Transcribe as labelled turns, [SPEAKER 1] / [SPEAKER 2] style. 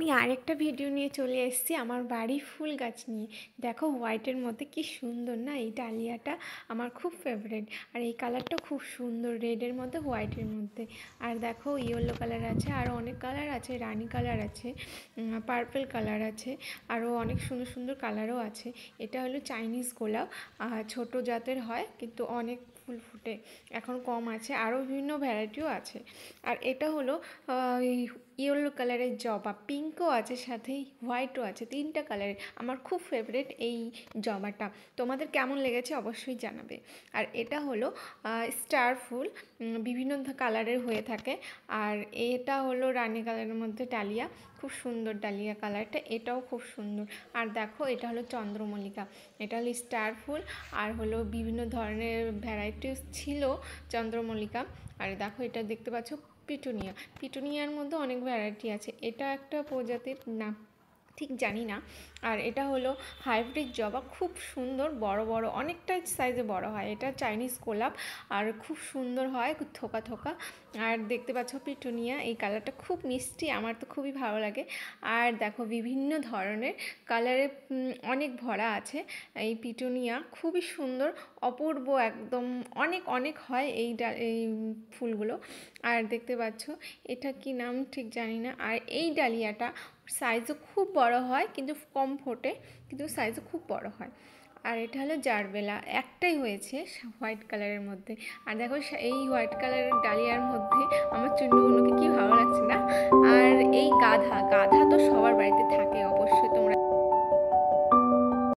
[SPEAKER 1] আমি আরেকটা ভিডিও নিয়ে চলে এসেছি আমার বাড়ির ফুল গাছ নিয়ে। দেখো হোয়াইটের মধ্যে কি সুন্দর না, এই ডালিয়াটা আমার খুব ফেভারিট। আর এই কালারটা খুব সুন্দর, রেডের মধ্যে হোয়াইটের মধ্যে। আর দেখো ইয়েলো কালার আছে, আরও অনেক কালার আছে, রানি কালার আছে, পার্পল কালার আছে, আরও অনেক সুন্দর সুন্দর কালারও আছে। এটা হলো চাইনিজ গোলাপ, ছোট জাতের হয় কিন্তু অনেক ফুল ফুটে, এখন কম আছে, আরও বিভিন্ন ভ্যারাইটিও আছে। আর এটা হলো ইয়েলো কালারের জবা, পিঙ্কও আছে, সাথে হোয়াইটও আছে, তিনটা কালারের। আমার খুব ফেভারিট এই জবাটা। তোমাদের কেমন লেগেছে অবশ্যই জানাবে। আর এটা হলো স্টার ফুল, বিভিন্ন কালারের হয়ে থাকে। আর এটা হলো রানী কালারের মধ্যে ডালিয়া, খুব সুন্দর ডালিয়া কালারটা, এটাও খুব সুন্দর। আর দেখো এটা হলো চন্দ্রমল্লিকা, এটা হলো স্টার ফুল, আর হলো বিভিন্ন ধরনের ভ্যারাইটিস ছিল চন্দ্রমল্লিকা। আর দেখো এটা দেখতে পাচ্ছ পিটুনিয়া, পিটুনিয়ার মধ্যে অনেক ভ্যারাইটি আছে, এটা একটা প্রজাতির নাম ঠিক জানি না। আর এটা হলো হাইব্রিড জবা, খুব সুন্দর, বড় বড় অনেকটা সাইজে বড় হয়, এটা চাইনিজ গোলাপ, আর খুব সুন্দর হয়, থোকা থোকা। আর দেখতে পাচ্ছ পিটুনিয়া, এই কালারটা খুব মিষ্টি, আমার তো খুবই ভালো লাগে। আর দেখো বিভিন্ন ধরনের কালারে অনেক ভরা আছে এই পিটুনিয়া, খুবই সুন্দর, অপূর্ব একদম, অনেক অনেক হয় এই ফুলগুলো। আর দেখতে পাচ্ছ এটা কি নাম ঠিক জানি না। আর এই ডালিয়াটা সাইজও খুব বড় হয়, কিন্তু কম ফোটে, কিন্তু সাইজও খুব বড় হয়। আর এটা হলো জারবেলা, একটাই হয়েছে হোয়াইট কালারের মধ্যে। আর দেখো এই হোয়াইট কালারের ডালিয়ার মধ্যে আমার চুন্ডুগুলোকে কি ভালো লাগছে না। আর এই গাধা, গাধা তো সবার বাড়িতে থাকে অবশ্যই, তোমরা